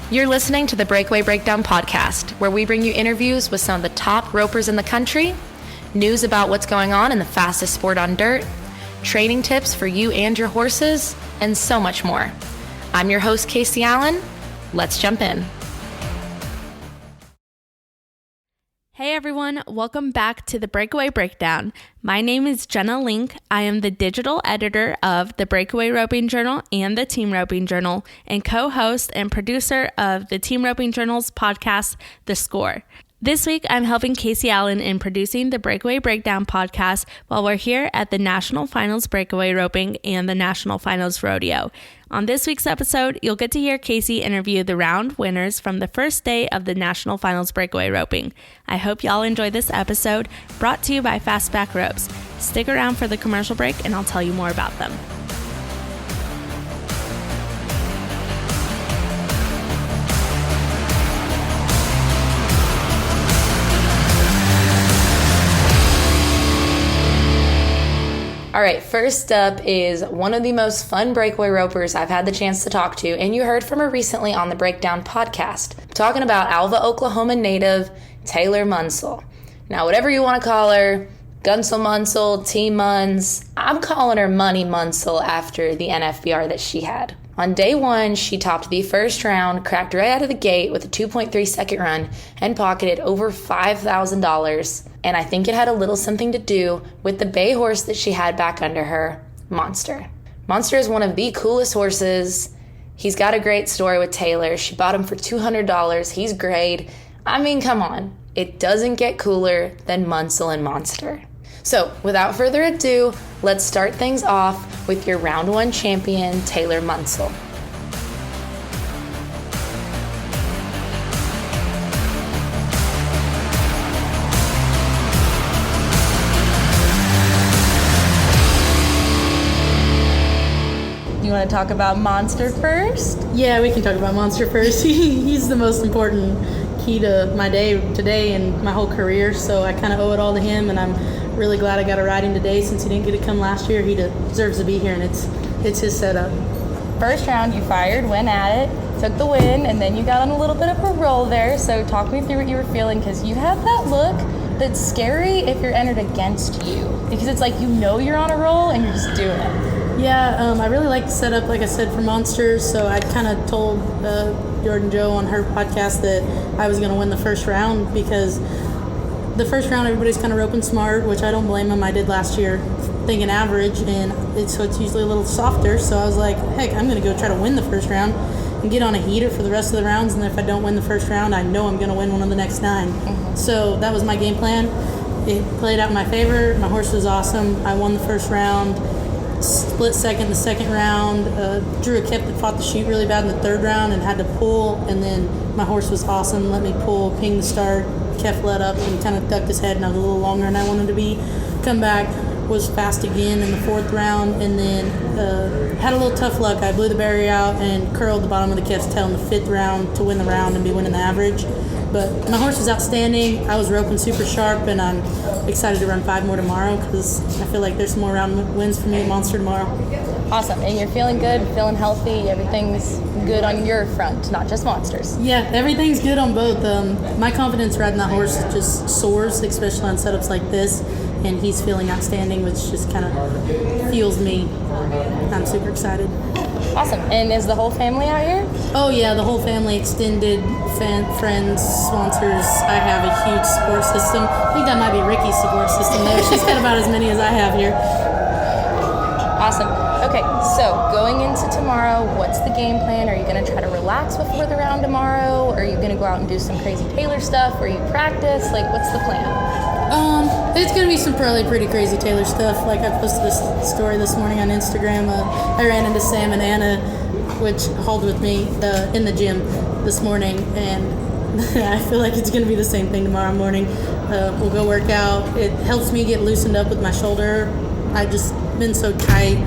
You're listening to the Breakaway Breakdown podcast, where we bring you interviews with some of the top ropers in the country, news about what's going on in the fastest sport on dirt, training tips for you and your horses, and so much more. I'm your host, Casey Allen. Let's jump in. Hey everyone, welcome back to the Breakaway Breakdown. My name is Jenna Link. I am the digital editor of the Breakaway Roping Journal and the Team Roping Journal, and co-host and producer of the Team Roping Journal's podcast, The Score. This week, I'm helping Casey Allen in producing the Breakaway Breakdown podcast while we're here at the National Finals Breakaway Roping and the National Finals Rodeo. On this week's episode, you'll get to hear Casey interview the round winners from the first day of the National Finals Breakaway Roping. I hope y'all enjoy this episode, brought to you by Fastback Ropes. Stick around for the commercial break and I'll tell you more about them. All right, first up is one of the most fun breakaway ropers I've had the chance to talk to, and you heard from her recently on the Breakdown podcast. I'm talking about Alva, Oklahoma native Taylor Munsell. Now, whatever you want to call her, Gunsel Munsell, Team Muns, I'm calling her Money Munsell after the NFBR that she had. On day one, she topped the first round, cracked right out of the gate with a 2.3 second run, and pocketed over $5,000. And I think it had a little something to do with the bay horse that she had back under her, Monster. Monster is one of the coolest horses. He's got a great story with Taylor. She bought him for $200. He's great. I mean, come on. It doesn't get cooler than Munsell and Monster. So, without further ado, let's start things off with your round one champion, Taylor Munsell. You want to talk about Monster first? Yeah, we can talk about Monster first. He's the most important key to my day today and my whole career, so I kind of owe it all to him, and I'm really glad I got to ride him today since he didn't get to come last year. He deserves to be here, and it's his setup. First round, you fired, went at it, took the win, and then you got on a little bit of a roll there, so talk me through what you were feeling, because you have that look that's scary if you're entered against you, because it's like you know you're on a roll and you're just doing it. Yeah, I really like the setup, like I said, for Monsters, so I kind of told Jordan Joe on her podcast that I was going to win the first round, because the first round everybody's kind of roping smart, which I don't blame them. I did last year thinking average, and so it's usually a little softer, so I was like, heck, I'm going to go try to win the first round and get on a heater for the rest of the rounds, and if I don't win the first round, I know I'm going to win one of the next 9. Mm-hmm. So that was my game plan. It played out in my favor. My horse was awesome. I won the first round. Split second the second round. Drew a kip that fought the chute really bad in the third round and had to pull, and then my horse was awesome, let me pull, ping the start, Kef let up and kind of ducked his head, and I was a little longer than I wanted to be. Come back, was fast again in the fourth round, and then had a little tough luck. I blew the barrier out and curled the bottom of the Kef's tail in the fifth round to win the round and be winning the average. But my horse was outstanding. I was roping super sharp, and I'm excited to run 5 more tomorrow because I feel like there's some more round wins for me at Monster tomorrow. Awesome. And you're feeling good, feeling healthy. Everything's good on your front, not just Monsters. Yeah, everything's good on both. My confidence riding that horse just soars, especially on setups like this, and he's feeling outstanding, which just kind of fuels me. I'm super excited. Awesome. And is the whole family out here? Oh, yeah, the whole family, extended friends, sponsors. I have a huge support system. I think that might be Rickie's support system there. She's got about as many as I have here. Awesome. Okay, so going into tomorrow, what's the game plan? Are you going to try to relax before the round tomorrow? Or are you going to go out and do some crazy Taylor stuff where you practice? Like, what's the plan? It's going to be some probably pretty crazy Taylor stuff. Like I posted a story this morning on Instagram. I ran into Sam and Anna, which hauled with me in the gym this morning, and I feel like it's going to be the same thing tomorrow morning. We'll go work out. It helps me get loosened up with my shoulder. I've just been so tight,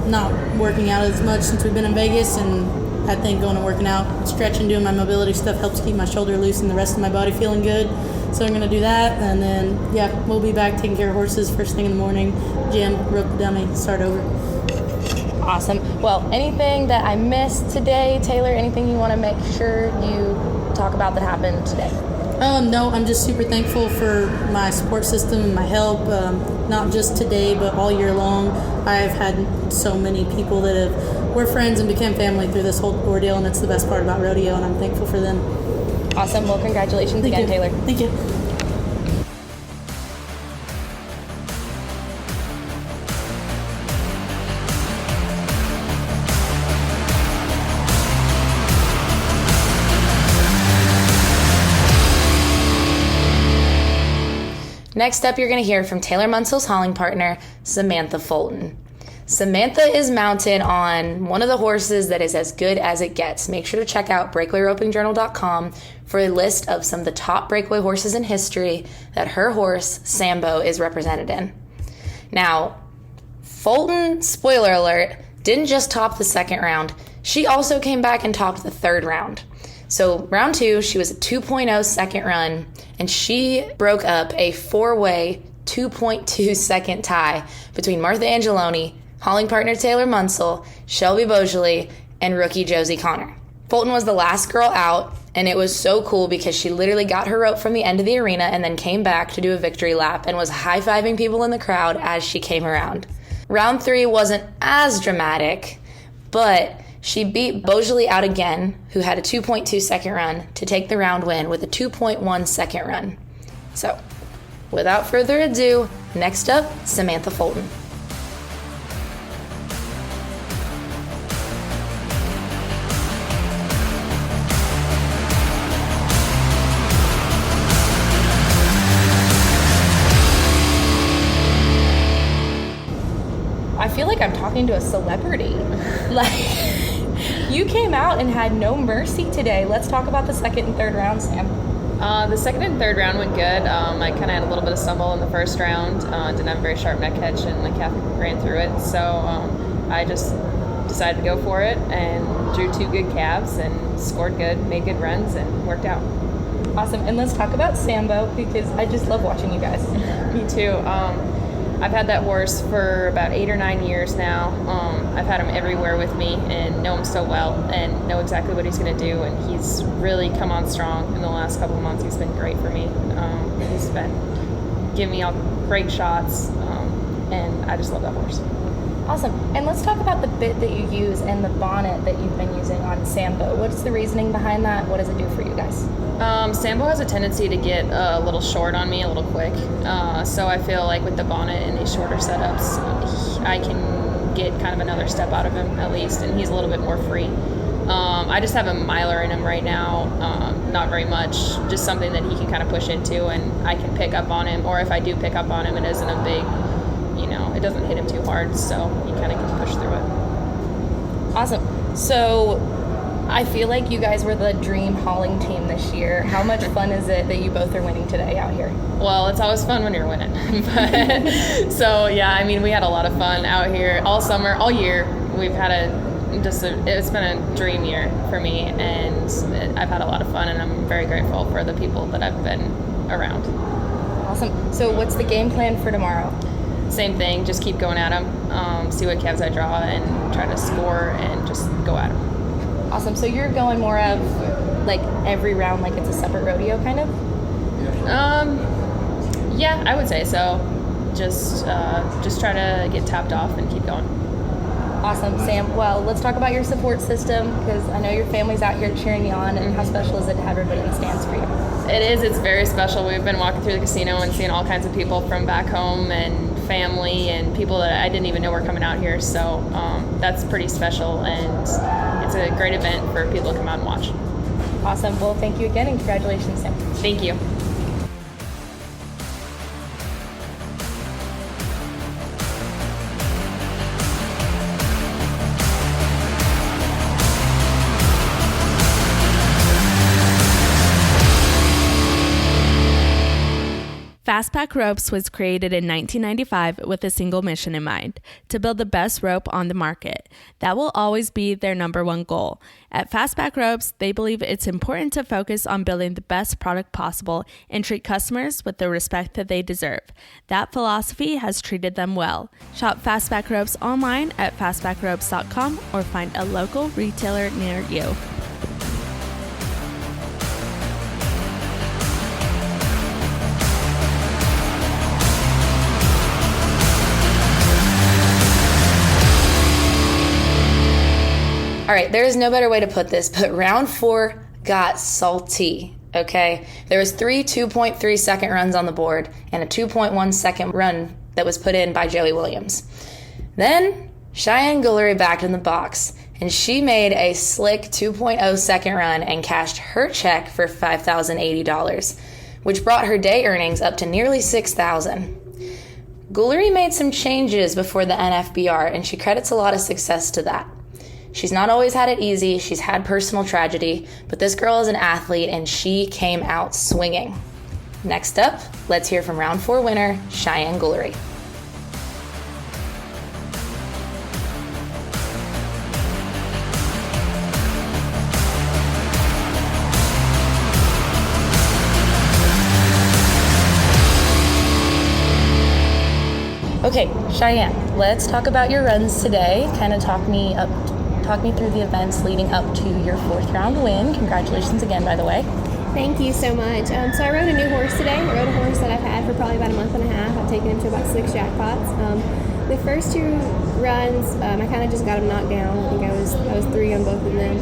not working out as much since we've been in Vegas, and I think going and working out, stretching, doing my mobility stuff helps keep my shoulder loose and the rest of my body feeling good. So I'm going to do that, and then, yeah, we'll be back taking care of horses first thing in the morning, gym, rope the dummy, start over. Awesome. Well, anything that I missed today, Taylor, anything you want to make sure you talk about that happened today? No, I'm just super thankful for my support system and my help, not just today, but all year long. I've had so many people that were friends and became family through this whole ordeal, and it's the best part about rodeo, and I'm thankful for them. Awesome. Well, congratulations again, Taylor. Thank you. Next up, you're going to hear from Taylor Munsell's hauling partner, Samantha Fulton. Samantha is mounted on one of the horses that is as good as it gets. Make sure to check out breakawayropingjournal.com for a list of some of the top breakaway horses in history that her horse, Sambo, is represented in. Now, Fulton, spoiler alert, didn't just top the second round. She also came back and topped the third round. So round 2, she was a 2.0 second run, and she broke up a 4-way 2.2 second tie between Martha Angeloni, hauling partner Taylor Munsell, Shelby Beaujolais, and rookie Josie Connor. Fulton was the last girl out, and it was so cool because she literally got her rope from the end of the arena and then came back to do a victory lap and was high-fiving people in the crowd as she came around. Round 3 wasn't as dramatic, but she beat Beaujolais out again, who had a 2.2 second run, to take the round win with a 2.1 second run. So, without further ado, next up, Samantha Fulton. I feel like I'm talking to a celebrity. Like, you came out and had no mercy today. Let's talk about the second and third round, Sam. The second and third round went good. I kind of had a little bit of stumble in the first round. Didn't have a very sharp neck catch, and like Kathy ran through it. So I just decided to go for it and drew 2 good calves and scored good, made good runs, and worked out. Awesome. And let's talk about Sambo, because I just love watching you guys. Me too. I've had that horse for about 8 or 9 years now. I've had him everywhere with me and know him so well and know exactly what he's going to do. And he's really come on strong in the last couple of months. He's been great for me. He's been giving me all great shots, and I just love that horse. Awesome. And let's talk about the bit that you use and the bonnet that you've been using on Sambo. What's the reasoning behind that? What does it do for you guys? Sambo has a tendency to get a little short on me, a little quick. So I feel like with the bonnet and these shorter setups, I can get kind of another step out of him at least, and he's a little bit more free. I just have a miler in him right now, not very much, just something that he can kind of push into, and I can pick up on him, or if I do pick up on him, it isn't a big, it doesn't hit him too hard, so he kind of can push through it. Awesome. So I feel like you guys were the dream hauling team this year. How much fun is it that you both are winning today out here? Well, it's always fun when you're winning. So, yeah, we had a lot of fun out here all summer, all year. We've had it's been a dream year for me, and I've had a lot of fun, and I'm very grateful for the people that I've been around. Awesome. So what's the game plan for tomorrow? Same thing, just keep going at them, see what calves I draw, and try to score and just go at them. Awesome. So you're going more of like every round like it's a separate rodeo kind of? Yeah, I would say so. Just try to get tapped off and keep going. Awesome, Sam. Well, let's talk about your support system, because I know your family's out here cheering you on, and how special is it to have everybody in the stands for you? It is. It's very special. We've been walking through the casino and seeing all kinds of people from back home and family and people that I didn't even know were coming out here. So that's pretty special, and it's a great event for people to come out and watch. Awesome. Well, thank you again, and congratulations, Sam. Thank you. Fastpack Ropes was created in 1995 with a single mission in mind, to build the best rope on the market. That will always be their number one goal. At Fastpack Ropes, they believe it's important to focus on building the best product possible and treat customers with the respect that they deserve. That philosophy has treated them well. Shop Fastpack Ropes online at fastpackropes.com or find a local retailer near you. All right, there is no better way to put this, but round 4 got salty, okay? There was 3 2.3 second runs on the board and a 2.1 second run that was put in by Joey Williams. Then Cheyanne Guillory backed in the box, and she made a slick 2.0 second run and cashed her check for $5,080, which brought her day earnings up to nearly $6,000. Guillory made some changes before the NFBR, and she credits a lot of success to that. She's not always had it easy, she's had personal tragedy, but this girl is an athlete and she came out swinging. Next up, let's hear from round 4 winner, Cheyanne Guillory. Okay, Cheyanne, let's talk about your runs today. Kind of talk me through the events leading up to your 4th round win. Congratulations again, by the way. Thank you so much. So I rode a new horse today. I rode a horse that I've had for probably about a month and a half. I've taken him to about 6 jackpots. The first 2 runs, I kind of just got him knocked down. I think I was 3 on both of them.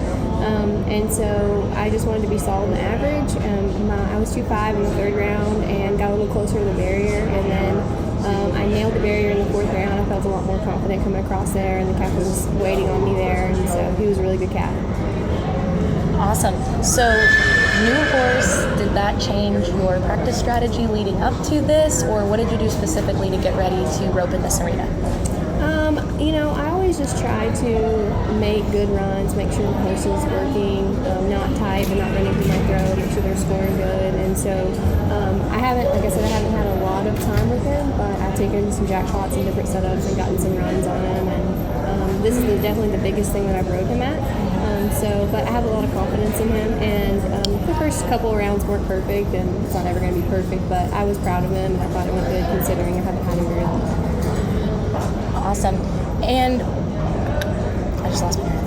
And so I just wanted to be solid and average. I was 2.5 in the 3rd round and got a little closer to the barrier. And then I nailed the barrier in the 4th round. I felt a lot more confident coming across there, and the calf was waiting on me there, and so he was a really good calf. Awesome. So, new horse, did that change your practice strategy leading up to this, or what did you do specifically to get ready to rope in this arena? I always just try to make good runs, make sure the horse is working, not tight but not running through my throat, make sure they're scoring good. And so I haven't had a lot of time with him, but I've taken some jackpots and different setups and gotten some runs on him. And this is definitely the biggest thing that I've rode him at. But I have a lot of confidence in him. And the first couple of rounds weren't perfect, and it's not ever going to be perfect, but I was proud of him, and I thought it went good considering I haven't had him very long. Awesome. And I just lost my train of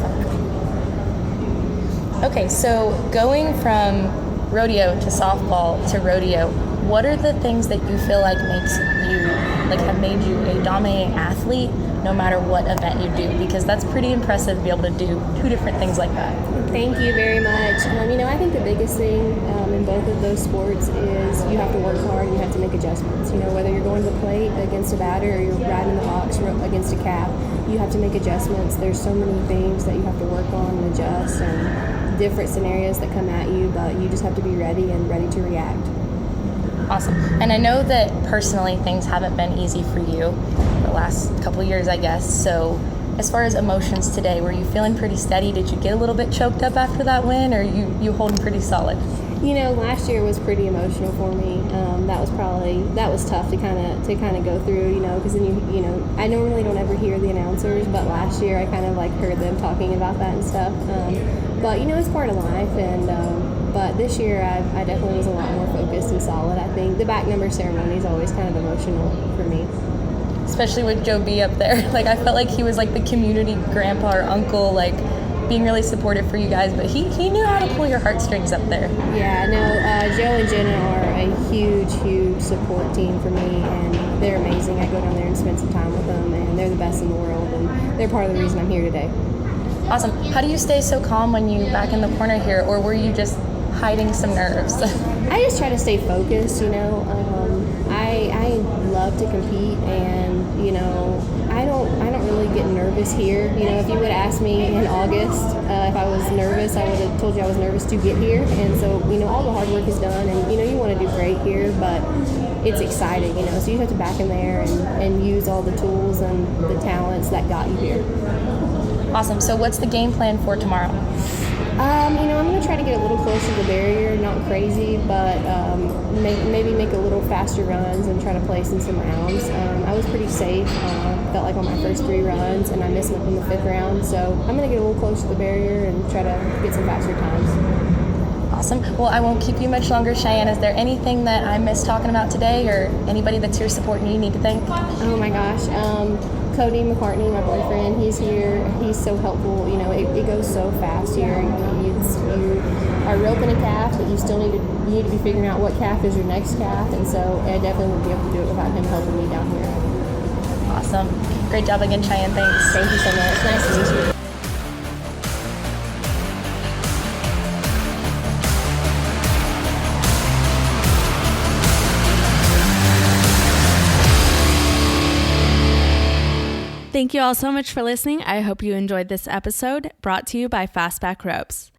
thought. Okay, so going from rodeo to softball to rodeo, what are the things that you feel like have made you a dominating athlete no matter what event you do? Because that's pretty impressive to be able to do 2 different things like that. Thank you very much. I think the biggest thing in both of those sports is you have to work hard and you have to make adjustments. Whether you're going to the plate against a batter or you're riding the box against a calf, you have to make adjustments. There's so many things that you have to work on and adjust, and different scenarios that come at you, but you just have to be ready and ready to react. Awesome. And I know that personally things haven't been easy for you the last couple years, I guess. So as far as emotions today, were you feeling pretty steady? Did you get a little bit choked up after that win, or you holding pretty solid? Last year was pretty emotional for me. That was tough to kind of go through, because then I normally don't ever hear the announcers, but last year I kind of heard them talking about that and stuff. But it's part of life, and but this year I definitely was a lot more focused and solid. I think the back number ceremony is always kind of emotional for me. Especially with Joe B up there. I felt like he was the community grandpa or uncle, being really supportive for you guys, but he knew how to pull your heartstrings up there. Yeah, no, Joe and Jenna are a huge support team for me, and they're amazing. I go down there and spend some time with them, and they're the best in the world, and they're part of the reason I'm here today. Awesome. How do you stay so calm when you back in the corner here, or were you just hiding some nerves? I just try to stay focused, I love to compete, and I don't really get nervous here. If you would ask me in August if I was nervous, I would have told you I was nervous to get here. And so all the hard work is done, and you want to do great here, but it's exciting, so you have to back in there and use all the tools and the talents that got you here. Awesome. So what's the game plan for tomorrow? I'm going to try to get a little closer to the barrier, not crazy, but maybe make a little faster runs and try to place in some rounds. I was pretty safe, felt like on my first 3 runs, and I missed up in the 5th round, so I'm going to get a little closer to the barrier and try to get some faster times. Awesome. Well, I won't keep you much longer, Cheyanne. Is there anything that I missed talking about today, or anybody that's here supporting you need to thank? Oh my gosh. Cody McCartney, my boyfriend, he's here. He's so helpful. It goes so fast here. You are roping a calf, but you still need to be figuring out what calf is your next calf. And so I definitely wouldn't be able to do it without him helping me down here. Awesome. Great job again, Cheyanne. Thanks. Thank you so much. Nice to meet you. Thank you all so much for listening. I hope you enjoyed this episode brought to you by Fastback Ropes.